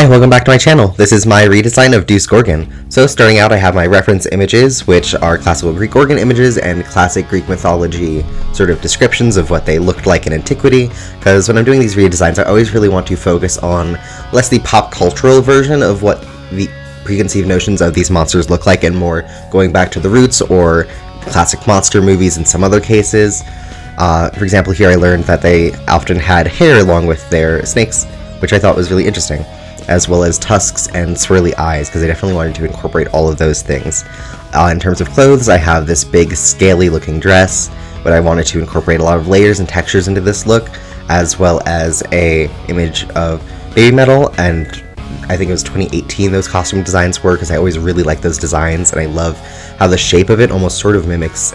Hi, welcome back to my channel. This is my redesign of Deuce Gorgon. So starting out, I have my reference images, which are classical Greek Gorgon images and classic Greek mythology sort of descriptions of what they looked like in antiquity, because when I'm doing these redesigns, I always really want to focus on less the pop cultural version of what the preconceived notions of these monsters look like, and more going back to the roots or classic monster movies in some other cases. For example, here I learned that they often had hair along with their snakes, which I thought was really interesting, as well as tusks and swirly eyes, because I definitely wanted to incorporate all of those things. In terms of clothes, I have this big scaly looking dress, but I wanted to incorporate a lot of layers and textures into this look, as well as a image of baby metal, and I think it was 2018 those costume designs were, because I always really like those designs, and I love how the shape of it almost sort of mimics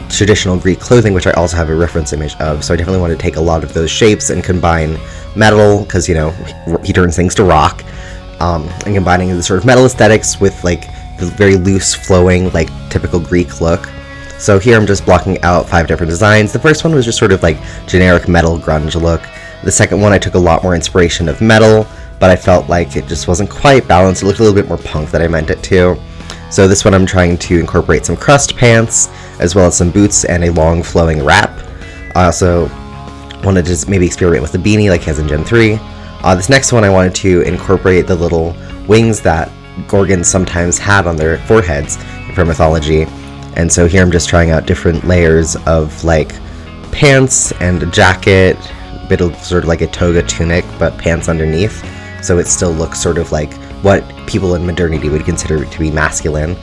traditional Greek clothing, which I also have a reference image of. So I definitely want to take a lot of those shapes and combine metal, because, you know, he turns things to rock, and combining the sort of metal aesthetics with like the very loose flowing like typical Greek look. So here I'm just blocking out 5 different designs. The first one was just sort of like generic metal grunge look. The second one I took a lot more inspiration of metal, but I felt like it just wasn't quite balanced. It looked a little bit more punk than I meant it to. So this one I'm trying to incorporate some crust pants, as well as some boots and a long flowing wrap. I also wanted to maybe experiment with the beanie like he has in Gen 3. This next one I wanted to incorporate the little wings that Gorgons sometimes had on their foreheads for mythology. And so here I'm just trying out different layers of like pants and a jacket, a bit of sort of like a toga tunic, but pants underneath. So it still looks sort of like what people in modernity would consider to be masculine.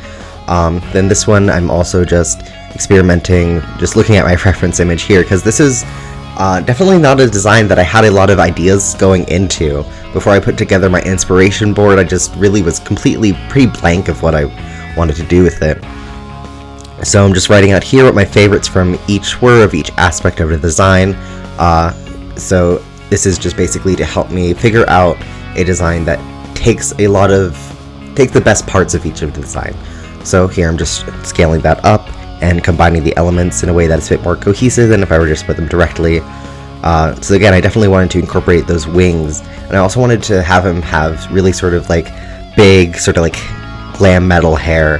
Then this one I'm also just experimenting, just looking at my reference image here, because this is definitely not a design that I had a lot of ideas going into. Before I put together my inspiration board, I just really was completely pretty blank of what I wanted to do with it. So I'm just writing out here what my favorites from each were of each aspect of the design. So this is just basically to help me figure out a design that takes the best parts of each of the design. So here I'm just scaling that up and combining the elements in a way that's a bit more cohesive than if I were just put them directly. So again, I definitely wanted to incorporate those wings, and I also wanted to have him have really sort of like big, sort of like glam metal hair,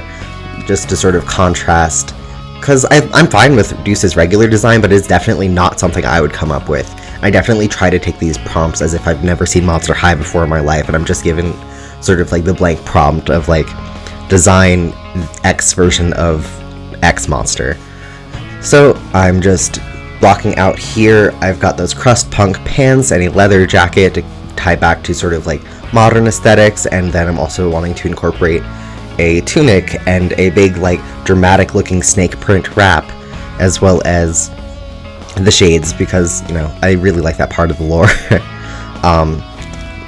just to sort of contrast, because I'm fine with Deuce's regular design, but it's definitely not something I would come up with. I definitely try to take these prompts as if I've never seen Monster High before in my life, and I'm just given sort of like the blank prompt of like design X version of X monster. So I'm just blocking out here. I've got those crust punk pants and a leather jacket to tie back to sort of like modern aesthetics, and then I'm also wanting to incorporate a tunic and a big like dramatic looking snake print wrap, as well as the shades, because, you know, I really like that part of the lore.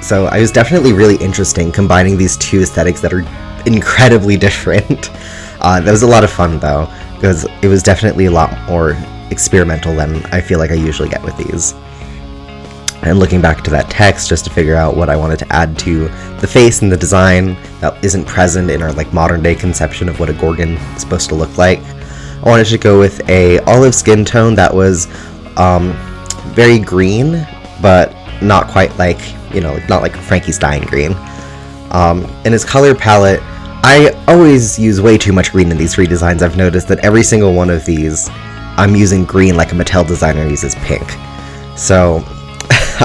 So I was definitely really interesting combining these two aesthetics that are incredibly different. That was a lot of fun though, because it was definitely a lot more experimental than I feel like I usually get with these. And looking back to that text just to figure out what I wanted to add to the face and the design that isn't present in our like modern day conception of what a Gorgon is supposed to look like. I wanted to go with a olive skin tone that was very green, but not quite like, you know, not like Frankie Stein green. In his color palette, I always use way too much green in these redesigns. I've noticed that every single one of these, I'm using green like a Mattel designer uses pink. So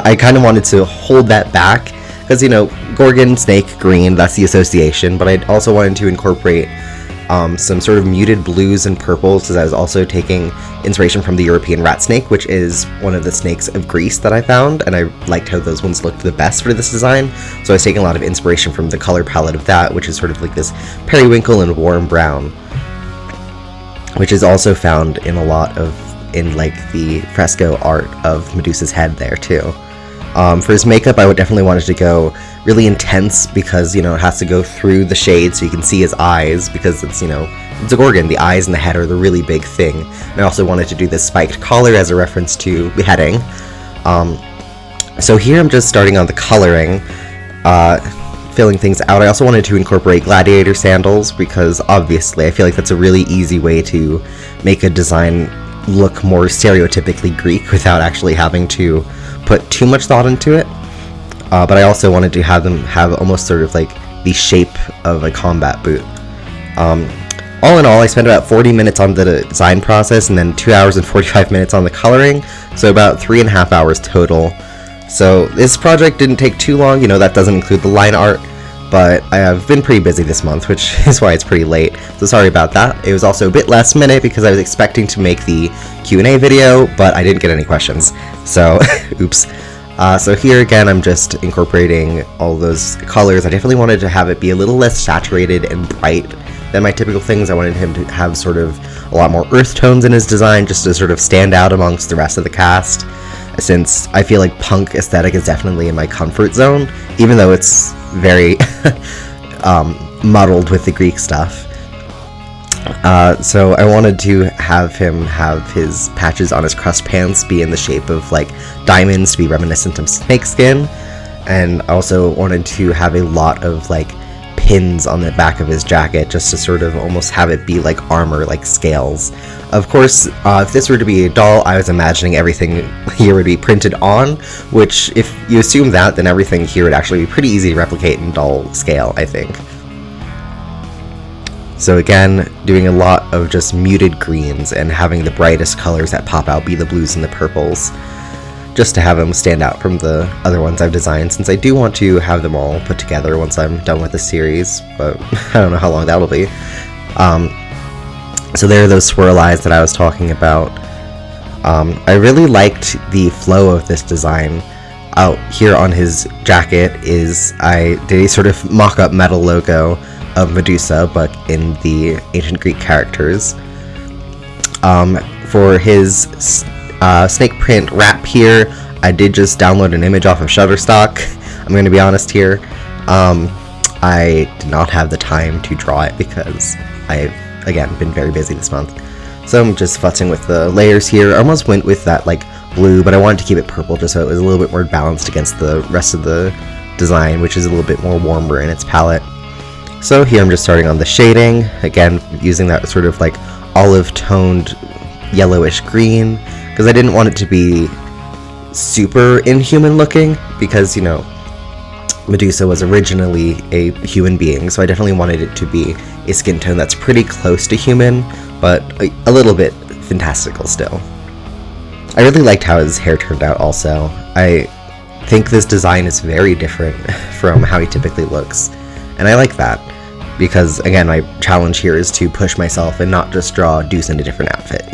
I kind of wanted to hold that back, because, you know, Gorgon, snake, green, that's the association, but I also wanted to incorporate some sort of muted blues and purples, because I was also taking inspiration from the European rat snake, which is one of the snakes of Greece that I found, and I liked how those ones looked the best for this design. So I was taking a lot of inspiration from the color palette of that, which is sort of like this periwinkle and warm brown, which is also found in a lot of, in like the fresco art of Medusa's head there too. For his makeup, I would definitely wanted to go really intense, because, you know, it has to go through the shade so you can see his eyes, because it's, you know, it's a Gorgon. The eyes and the head are the really big thing. And I also wanted to do this spiked collar as a reference to beheading. So here I'm just starting on the coloring, filling things out. I also wanted to incorporate gladiator sandals, because obviously I feel like that's a really easy way to make a design look more stereotypically Greek without actually having to put too much thought into it. but I also wanted to have them have almost sort of like the shape of a combat boot. All in all, I spent about 40 minutes on the design process and then 2 hours and 45 minutes on the coloring, so about 3.5 hours total. So this project didn't take too long, that doesn't include the line art, but I have been pretty busy this month, which is why it's pretty late, so sorry about that. It was also a bit last minute because I was expecting to make the Q&A video, but I didn't get any questions, so oops. So here again, I'm just incorporating all those colors. I definitely wanted to have it be a little less saturated and bright than my typical things. I wanted him to have sort of a lot more earth tones in his design, just to sort of stand out amongst the rest of the cast, since I feel like punk aesthetic is definitely in my comfort zone, even though it's very muddled with the Greek stuff. So I wanted to have him have his patches on his crust pants be in the shape of like diamonds to be reminiscent of snakeskin, and I also wanted to have a lot of like pins on the back of his jacket just to sort of almost have it be like armor, like scales. Of course, if this were to be a doll, I was imagining everything here would be printed on, which if you assume that, then everything here would actually be pretty easy to replicate in doll scale, I think. So again, doing a lot of just muted greens and having the brightest colors that pop out be the blues and the purples, just to have them stand out from the other ones I've designed, since I do want to have them all put together once I'm done with the series, but I don't know how long that'll be. So there are those swirl eyes that I was talking about. I really liked the flow of this design. Out here on his jacket I did a sort of mock-up metal logo of Medusa, but in the ancient Greek characters. For his snake print wrap here, I did just download an image off of Shutterstock. I'm going to be honest here. I did not have the time to draw it because I've, again, been very busy this month. So I'm just futzing with the layers here. I almost went with that like blue, but I wanted to keep it purple just so it was a little bit more balanced against the rest of the design, which is a little bit more warmer in its palette. So here I'm just starting on the shading, again using that sort of like olive toned yellowish green, because I didn't want it to be super inhuman looking, because Medusa was originally a human being, so I definitely wanted it to be a skin tone that's pretty close to human, but a little bit fantastical still. I really liked how his hair turned out also. I think this design is very different from how he typically looks, and I like that, because again, my challenge here is to push myself and not just draw Deuce in a different outfit,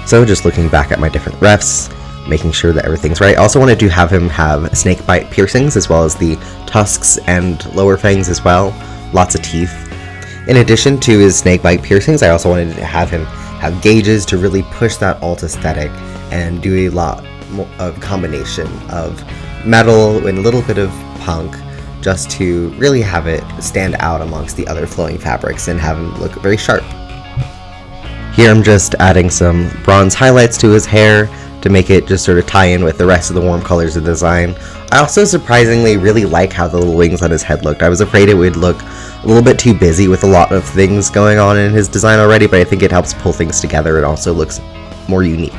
So just looking back at my different refs, making sure that everything's right. I also wanted to have him have snake bite piercings, as well as the tusks and lower fangs as well. Lots of teeth. In addition to his snake bite piercings, I also wanted to have him have gauges to really push that alt aesthetic and do a lot of combination of metal and a little bit of punk, just to really have it stand out amongst the other flowing fabrics and have him look very sharp. Here I'm just adding some bronze highlights to his hair to make it just sort of tie in with the rest of the warm colors of the design. I also surprisingly really like how the little wings on his head looked. I was afraid it would look a little bit too busy with a lot of things going on in his design already, but I think it helps pull things together. It also looks more unique.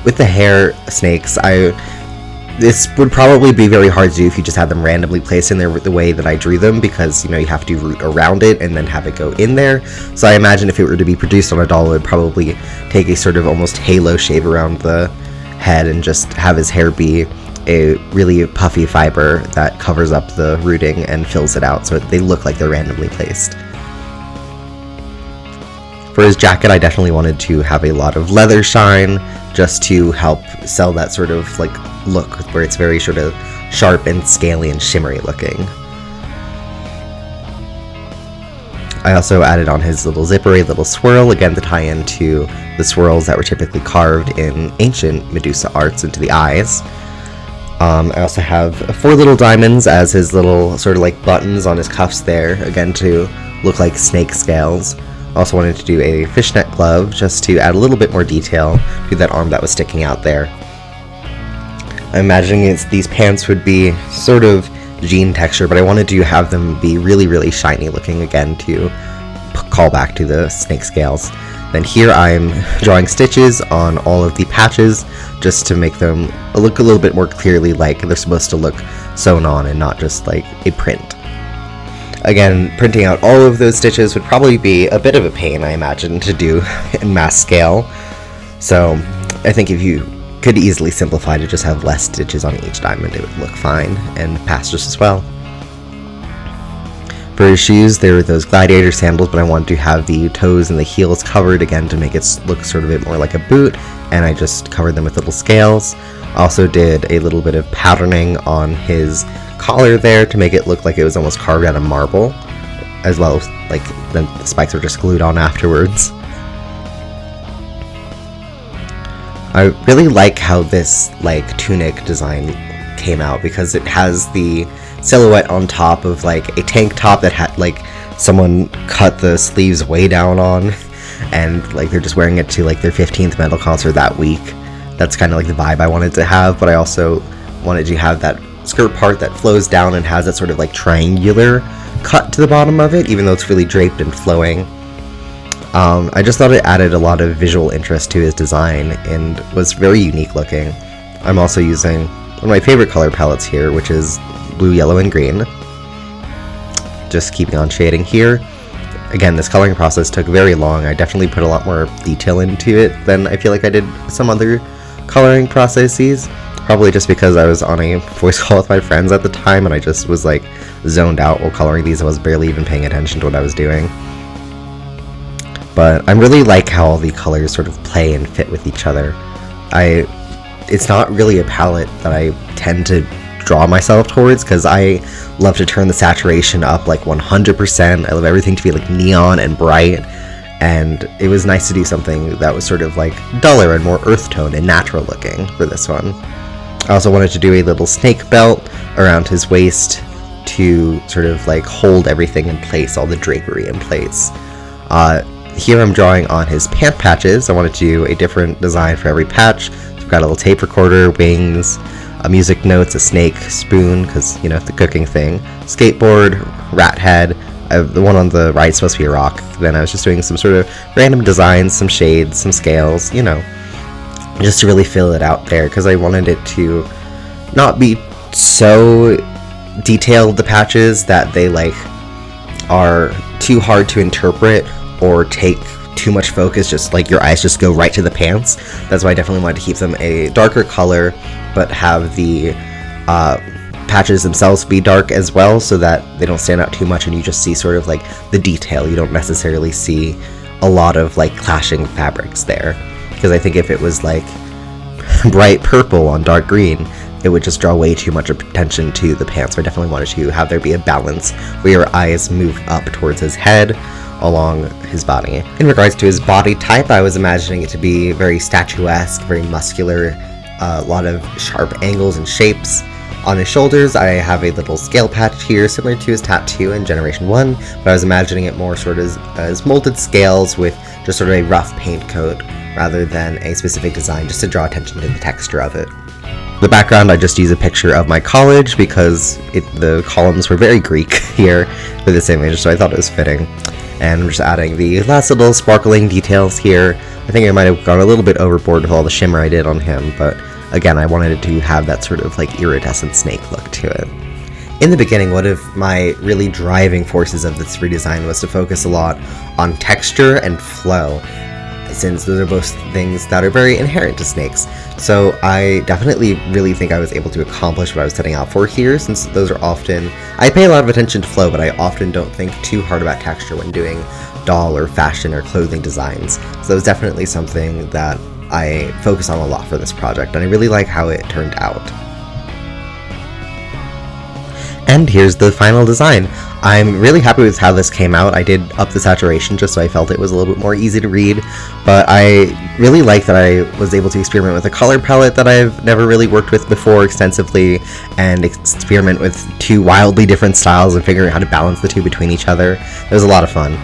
With the hair snakes, this would probably be very hard to do if you just had them randomly placed in there the way that I drew them, because you have to root around it and then have it go in there. So I imagine if it were to be produced on a doll, it would probably take a sort of almost halo shape around the head and just have his hair be a really puffy fiber that covers up the rooting and fills it out so they look like they're randomly placed. For his jacket, I definitely wanted to have a lot of leather shine, just to help sell that sort of like look where it's very sort of sharp and scaly and shimmery looking. I also added on his little zipper a little swirl, again to tie into the swirls that were typically carved in ancient Medusa arts into the eyes. I also have 4 little diamonds as his little sort of like buttons on his cuffs there, again to look like snake scales. Also wanted to do a fishnet glove just to add a little bit more detail to that arm that was sticking out there. I'm imagining these pants would be sort of jean texture, but I wanted to have them be really, really shiny looking, again to call back to the snake scales. Then here I'm drawing stitches on all of the patches just to make them look a little bit more clearly like they're supposed to look sewn on and not just like a print. Again, printing out all of those stitches would probably be a bit of a pain, I imagine, to do in mass scale. So I think if you could easily simplify to just have less stitches on each diamond, it would look fine and pass just as well. For his shoes, there were those gladiator sandals, but I wanted to have the toes and the heels covered again to make it look sort of a bit more like a boot, and I just covered them with little scales. Also did a little bit of patterning on his collar there to make it look like it was almost carved out of marble, as well as like the spikes were just glued on afterwards. I really like how this like tunic design came out because it has the silhouette on top of like a tank top that had like someone cut the sleeves way down on, and like they're just wearing it to like their 15th metal concert that week. That's kind of like the vibe I wanted to have, but I also wanted to have that skirt part that flows down and has that sort of like triangular cut to the bottom of it, even though it's really draped and flowing. I just thought it added a lot of visual interest to his design and was very unique looking. I'm also using one of my favorite color palettes here, which is blue, yellow, and green. Just keeping on shading here. Again, this coloring process took very long. I definitely put a lot more detail into it than I feel like I did some other coloring processes. Probably just because I was on a voice call with my friends at the time and I just was like zoned out while coloring these. I was barely even paying attention to what I was doing. But I really like how all the colors sort of play and fit with each other. It's not really a palette that I tend to draw myself towards because I love to turn the saturation up like 100%. I love everything to be like neon and bright, and it was nice to do something that was sort of like duller and more earth tone and natural looking for this one. I also wanted to do a little snake belt around his waist to sort of like hold everything in place, all the drapery in place. Here I'm drawing on his pant patches. I wanted to do a different design for every patch. So I've got a little tape recorder, wings, music notes, a snake, spoon, because, you know, the cooking thing, skateboard, rat head. The one on the right is supposed to be a rock. Then I was just doing some sort of random designs, some shades, some scales, you know, just to really fill it out there, because I wanted it to not be so detailed, the patches, that they like are too hard to interpret or take too much focus, just like your eyes just go right to the pants. That's why I definitely wanted to keep them a darker color, but have the patches themselves be dark as well, so that they don't stand out too much and you just see sort of like the detail. You don't necessarily see a lot of like clashing fabrics there, because I think if it was like bright purple on dark green, it would just draw way too much attention to the pants. So I definitely wanted to have there be a balance where your eyes move up towards his head along his body. In regards to his body type, I was imagining it to be very statuesque, very muscular, a lot of sharp angles and shapes. On his shoulders, I have a little scale patch here, similar to his tattoo in Generation 1, but I was imagining it more sort of as molded scales with just sort of a rough paint coat, rather than a specific design, just to draw attention to the texture of it. The background, I just use a picture of my college because the columns were very Greek here for this image, so I thought it was fitting. And I'm just adding the last little sparkling details here. I think I might have gone a little bit overboard with all the shimmer I did on him, but again, I wanted it to have that sort of like iridescent snake look to it. In the beginning, one of my really driving forces of this redesign was to focus a lot on texture and flow, since those are both things that are very inherent to snakes. So I definitely really think I was able to accomplish what I was setting out for here, since those are often, I pay a lot of attention to flow, but I often don't think too hard about texture when doing doll or fashion or clothing designs. So that was definitely something that I focus on a lot for this project, and I really like how it turned out. And here's the final design. I'm really happy with how this came out. I did up the saturation just so I felt it was a little bit more easy to read, but I really like that I was able to experiment with a color palette that I've never really worked with before extensively, and experiment with two wildly different styles and figuring out how to balance the two between each other. It was a lot of fun.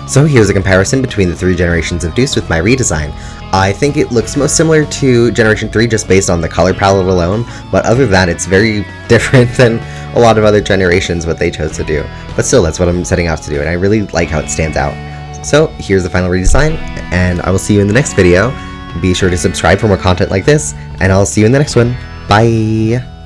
So here's a comparison between the three generations of Deuce with my redesign. I think it looks most similar to Generation 3 just based on the color palette alone, but other than that, it's very different than a lot of other generations what they chose to do. But still, that's what I'm setting out to do, and I really like how it stands out. So here's the final redesign, and I will see you in the next video. Be sure to subscribe for more content like this, and I'll see you in the next one. Bye!